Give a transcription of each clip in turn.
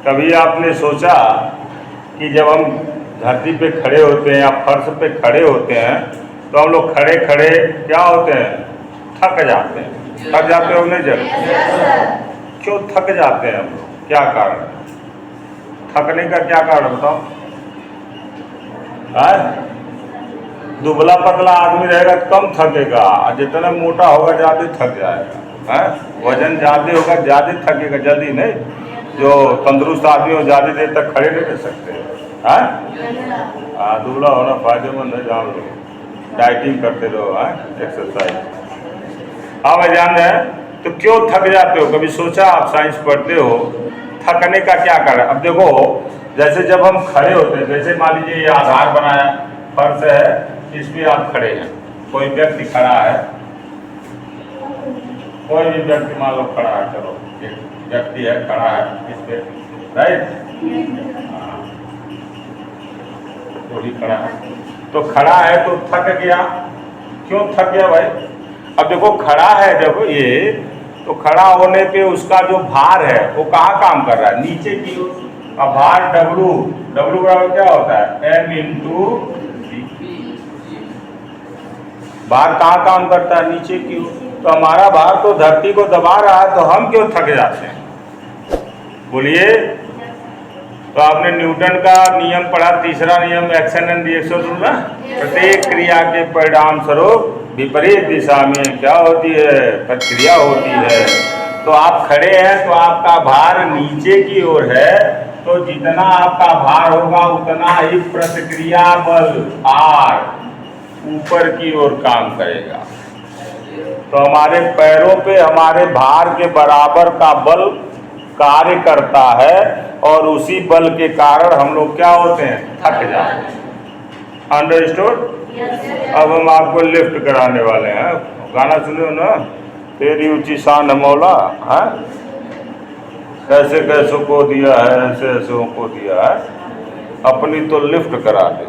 कभी आपने सोचा कि जब हम धरती पे खड़े होते हैं या फर्श पे खड़े होते हैं तो हम लोग खड़े खड़े क्या होते हैं, थक जाते हैं। थक जाते हो नहीं जब? क्यों थक जाते हैं हम लोग, क्या कारण है? थकने का क्या कारण बताओ? दुबला पतला आदमी रहेगा तो कम थकेगा, और जितना मोटा होगा ज़्यादा थक जाएगा। वजन ज़्यादा होगा ज़्यादा थकेगा, जल्दी नहीं। जो तंदुरुस्त आदमी हो ज़्यादा देर तक खड़े नहीं रह सकते। दुबला होना फायदेमंद है, जान लो। डाइटिंग करते रहो, एक्सरसाइज। हाँ भाई, जान रहे हैं। तो क्यों थक जाते हो? कभी सोचा? आप साइंस पढ़ते हो, थकने का क्या कारण? अब देखो, जैसे जब हम खड़े होते हैं, जैसे मान लीजिए ये आधार बनाया, फर्श है, इस पे आप खड़े हैं, कोई व्यक्ति खड़ा है, कोई भी व्यक्ति मान लो खड़ा है, चलो एक व्यक्ति है खड़ा है इस पे, राइट? तो भी खड़ा है, तो खड़ा है तो थक गया। क्यों थक गया भाई? अब देखो, खड़ा है जब ये, तो खड़ा होने पे उसका जो भार है वो कहाँ काम कर रहा है? नीचे की ओर। अब भार W बराबर क्या होता है? M into G। भार कहाँ काम करता है? नीचे की ओर। तो हमारा भार तो धरती को दबा रहा है, तो हम क्यों थक जाते हैं? बोलिए। तो आपने न्यूटन का नियम पढ़ा, तीसरा नियम, एक्शन एंड रिएक्शन रूल ना? प्रत्येक क्रिया के परिणाम स्वरूप विपरीत दिशा में क्या होती है? प्रतिक्रिया होती है। तो आप खड़े हैं तो आपका भार नीचे की ओर है, तो जितना आपका भार होगा उतना ही प्रतिक्रिया बल R ऊपर की ओर काम करेगा। तो हमारे पैरों पे हमारे भार के बराबर का बल कार्य करता है, और उसी बल के कारण हम लोग क्या होते हैं? थक जाते हैं। अंडरस्टूड? अब हम आपको लिफ्ट कराने वाले हैं। गाना सुने हो ना, तेरी ऊंची शान मौला, है कैसे कैसों को दिया है, ऐसे ऐसों को दिया है, अपनी तो लिफ्ट करा दे,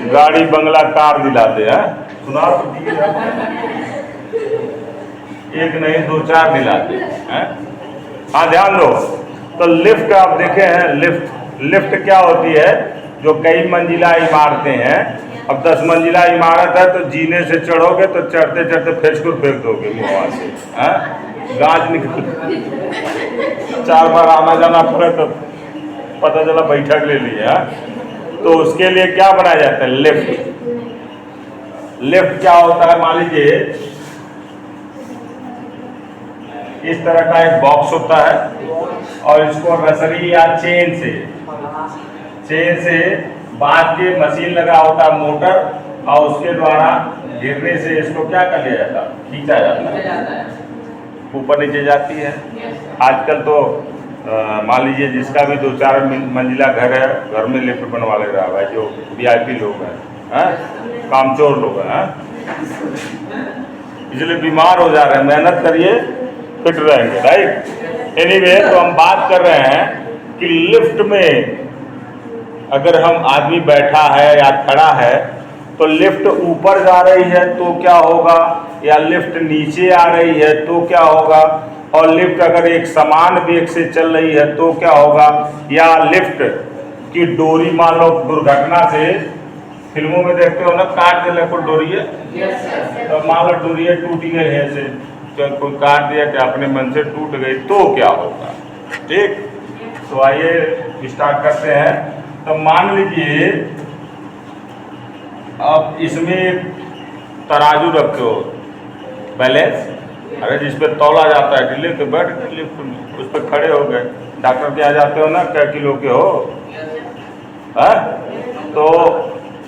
गाड़ी बंगला कार दिला दे। सुना तो दिए, एक नहीं दो चार दिला दे। हाँ, ध्यान दो। तो लिफ्ट आप देखे हैं, लिफ्ट क्या होती है? जो कई मंजिला इमारतें हैं, अब 10 मंजिला इमारत है तो जीने से चढ़ोगे तो चढ़ते चढ़ते फेंक दोगे मुँह से, गाज निकल, 4 बार आना जाना पड़े तो पता चला बैठक ले लिया। तो उसके लिए क्या बनाया जाता है? लिफ्ट क्या होता है? मान लीजिए इस तरह का एक बॉक्स होता है, और इसको रसरी या चेन से बांध के मशीन लगा होता है, मोटर, और उसके द्वारा गिरने से इसको क्या कर लिया जाता है? खींचा जाता है, ऊपर नीचे जाती है। आजकल तो मान लीजिए जिसका भी 2-4 मंजिला घर है, घर में लिफ्ट बनवा ले रहा है भाई, जो VIP लोग हैं, कामचोर लोग हैं, इसलिए बीमार हो जा रहे हैं। मेहनत करिए, फिट रहेंगे, राइट? एनीवे, तो हम बात कर रहे हैं कि लिफ्ट में अगर हम आदमी बैठा है या खड़ा है, तो लिफ्ट ऊपर जा रही है तो क्या होगा, या लिफ्ट नीचे आ रही है तो क्या होगा, और लिफ्ट अगर एक समान वेग से चल रही है तो क्या होगा, या लिफ्ट की डोरी मान लो दुर्घटना से, फिल्मों में देखते हो ना, काट देने को डोरी है, तो मान लो डोरी टूट गई है, ऐसे कोई काट दिया कि अपने मन से टूट गई तो क्या होगा? ठीक, तो आइए स्टार्ट करते हैं। तो मान लीजिए अब इसमें तराजू रखे हो, बैलेंस, अरे जिस पे तौला जाता है, ढीले तो बैठ के लिफ्ट में उस पर खड़े हो गए, डॉक्टर के आ जाते हो ना, क्या किलो के हो, है? तो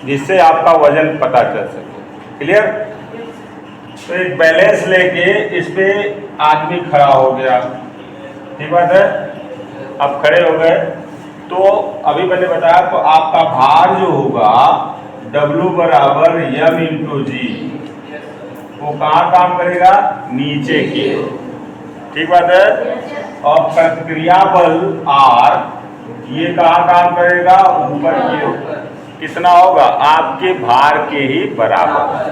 जिससे आपका वजन पता चल सके। क्लियर? तो एक बैलेंस लेके इस पे आदमी खड़ा हो गया, ठीक बात है? आप खड़े हो गए, तो अभी मैंने बताया, तो आपका भार जो होगा W बराबर M इंटू G, वो कहाँ काम करेगा? नीचे की, ठीक बात है? और प्रतिक्रिया बल R ये कहाँ काम करेगा? ऊपर की ओर। कितना होगा? आपके भार के ही बराबर,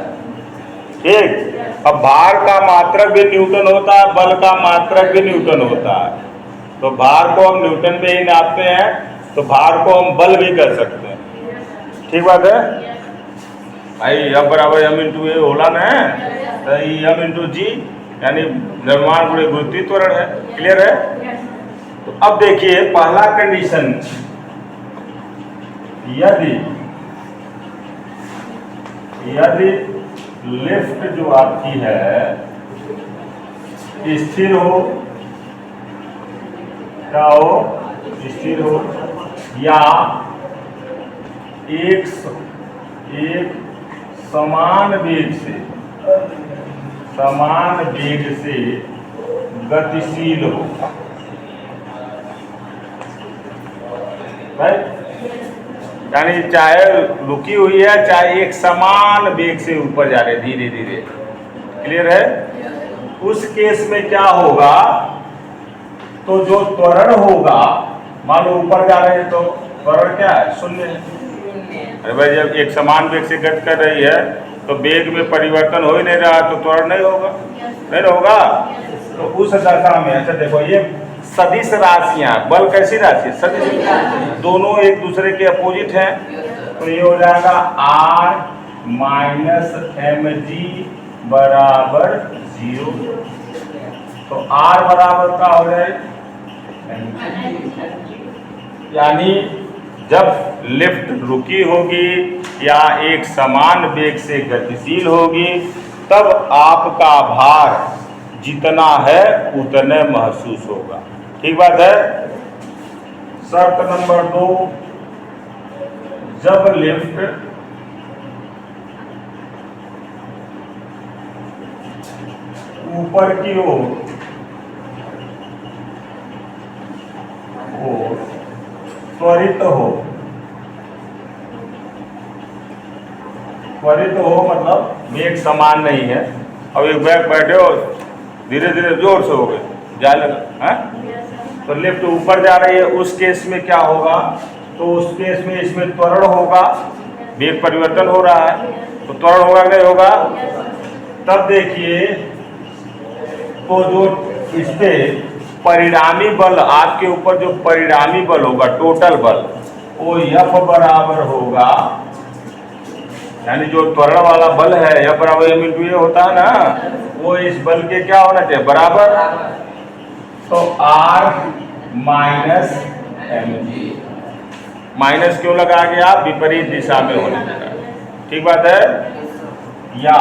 ठीक। अब भार का मात्रक भी न्यूटन होता है, बल का मात्रक भी न्यूटन होता है, तो भार को हम न्यूटन में ही नापते हैं, तो भार को हम बल भी कर सकते हैं। ठीक बात है भाई। F बराबर m इंटू ए होला ना, तो m इंटू जी यानी द्रव्यमान गुणे गुरुत्वीय त्वरण है। क्लियर है। तो अब देखिए पहला कंडीशन, यदि लिफ्ट जो आपकी है स्थिर हो, क्या हो, स्थिर हो, या एक समान वेग से गतिशील हो, राइट, यानी चाहे रुकी हुई है चाहे एक समान वेग से ऊपर जा रहे धीरे धीरे। क्लियर है। उस केस में क्या होगा, तो जो त्वरण होगा, मान लो ऊपर जा रहे हैं तो त्वरण क्या है, शून्य है। अरे भाई जब एक समान वेग से गति कर रही है तो वेग में परिवर्तन हो ही नहीं रहा तो त्वरण नहीं होगा, नहीं होगा। तो उस दशा में अच्छा देखो, ये सदिश राशियां, बल कैसी राशि, सदिश, दोनों एक दूसरे के अपोजिट हैं, तो ये हो जाएगा r माइनस एम जी बराबर 0। तो r बराबर क्या हो जाए, यानी जब लिफ्ट रुकी होगी या एक समान वेग से गतिशील होगी तब आपका भार जितना है उतने महसूस होगा। ठीक बात है। शर्त नंबर 2, जब लिफ्ट ऊपर की ओर त्वरित हो मतलब वेग समान नहीं है। अब एक बैग बैठे हो, धीरे धीरे जोर से हो गए जाने लगा है, तो लिफ्ट ऊपर जा रही है, उस केस में क्या होगा, तो उस केस में इसमें त्वरण होगा, वेग परिवर्तन हो रहा है तो त्वरण होगा नहीं होगा। तब देखिए तो जो इस पे परिणामी बल, आपके ऊपर जो परिणामी बल होगा, टोटल बल, वो F बराबर होगा, यानी जो त्वरण वाला बल है F बराबर m इंटू ए होता है ना, वो इस बल के क्या होना चाहिए, बराबर। तो R minus m g, minus क्यों लगा के आप, विपरीत दिशा में होने लगा। ठीक बात है। या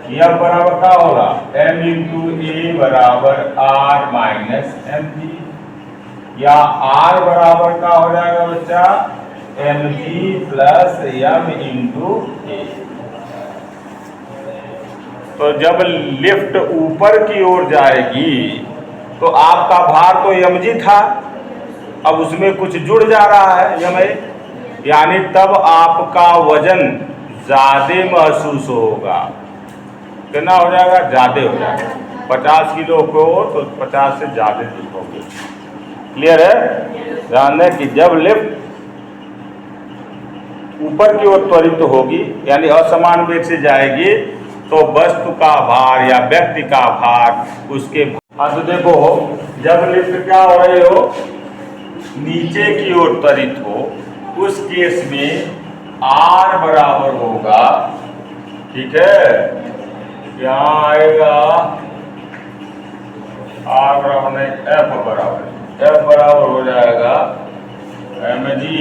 यह बराबर क्या होगा, m इंटू ए बराबर R माइनस एम जी, या R बराबर क्या हो जाएगा बच्चा, M G plus M into A. तो जब लिफ्ट ऊपर की ओर जाएगी तो आपका भार तो एम जी था, अब उसमें कुछ जुड़ जा रहा है एम ए, यानी तब आपका वजन ज्यादा महसूस होगा। कितना हो जाएगा, ज्यादा हो जाएगा। 50 किलो को तो 50 से ज्यादा होगी। क्लियर है। ध्यान दें कि जब लिफ्ट ऊपर की ओर त्वरित होगी यानी असमान वेग से जाएगी तो वस्तु का भार या व्यक्ति का भार उसके तो देखो, जब लिफ्ट क्या हो रही हो, नीचे की ओर त्वरित हो, उस केस में R बराबर होगा, ठीक है, यहाँ आएगा R बराबर नहीं, F बराबर हो जाएगा एम जी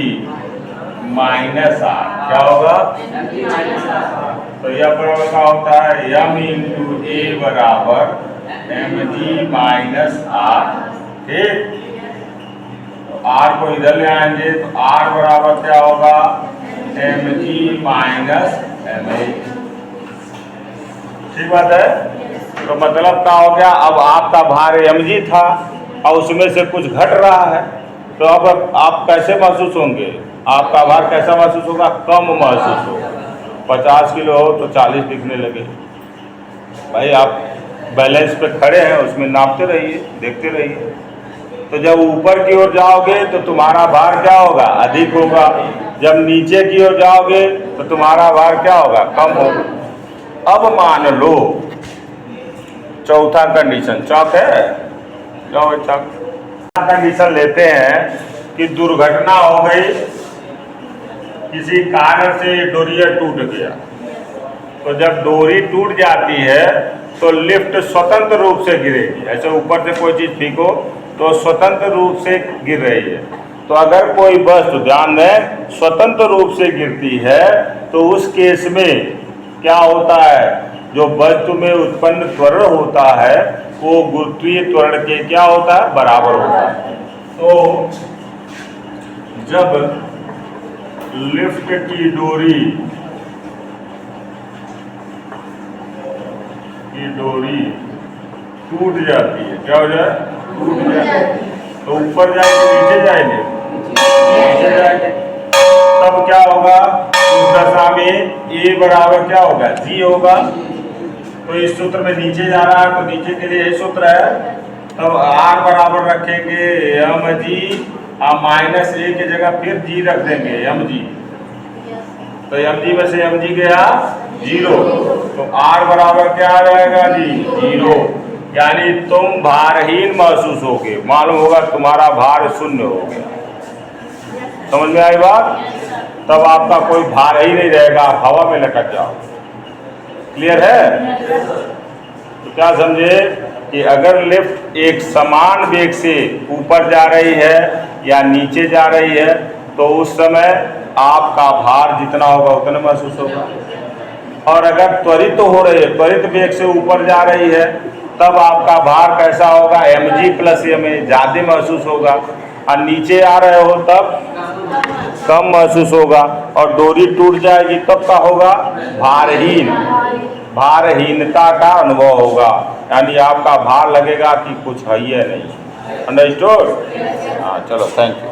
माइनस आर। क्या होगा, तो यह बराबर क्या होता है, m इंटू ए बराबर एम जी माइनस आर। ठीक, तो R को इधर ले आएंगे तो R बराबर क्या होगा, m g minus m a. ठीक बात है। तो मतलब क्या हो गया, अब आपका भार एम जी था और उसमें से कुछ घट रहा है, तो अब आप कैसे महसूस होंगे, आपका भार कैसा महसूस होगा, कम महसूस होगा। 50 किलो हो तो 40 दिखने लगे। भाई आप बैलेंस पे खड़े हैं, उसमें नापते रहिए, देखते रहिए। तो जब ऊपर की ओर जाओगे तो तुम्हारा भार क्या होगा, अधिक होगा। जब नीचे की ओर जाओगे तो तुम्हारा भार क्या होगा, कम होगा। अब मान लो चौथा कंडीशन, चौक है, जाओ चौक, कंडीशन लेते हैं कि दुर्घटना हो गई, किसी कारण से डोरिया टूट गया, तो जब डोरी टूट जाती है तो लिफ्ट स्वतंत्र रूप से गिरेगी। ऐसे ऊपर से कोई चीज़ फेंको तो स्वतंत्र रूप से गिर रही है। तो अगर कोई वस्तु, ध्यान दें, स्वतंत्र रूप से गिरती है तो उस केस में क्या होता है, जो वस्तु में उत्पन्न त्वरण होता है वो गुरुत्वीय त्वरण के क्या होता है, बराबर होता है। तो जब लिफ्ट की डोरी टूट जाती है, क्या हो जाए, टूट जाए, तो ऊपर जाएंगे नीचे जाएंगे, नीचे जाएंगे, तब क्या होगा, उस दशा में ए बराबर क्या होगा, जी होगा। तो इस सूत्र में नीचे जा रहा है तो नीचे के लिए ये सूत्र है, तब आर बराबर रखेंगे एम जी, माइनस ए की जगह फिर जी रख देंगे एम जी, तो एम जी में से एम जी गया 0, तो आर बराबर क्या आ जाएगा जी, 0। यानी तुम भारहीन महसूस होगे, मालूम होगा तुम्हारा भार शून्य हो गया। समझ में आई बात? तब आपका कोई भार ही नहीं रहेगा, आप हवा में लटक जाओ। क्लियर है? तो क्या समझे कि अगर लिफ्ट एक समान वेग से ऊपर जा रही है या नीचे जा रही है तो उस समय आपका भार जितना होगा उतना महसूस होगा। और अगर त्वरित हो रही है, त्वरित वेग से ऊपर जा रही है, तब आपका भार कैसा होगा, mg प्लस m, ज़्यादा महसूस होगा। और नीचे आ रहे हो तब कम महसूस होगा। और डोरी टूट जाएगी तब का होगा, भारहीनता का अनुभव होगा, यानी आपका भार लगेगा कि कुछ है ही नहीं। अंडरस्टूड? हाँ, चलो, थैंक यू।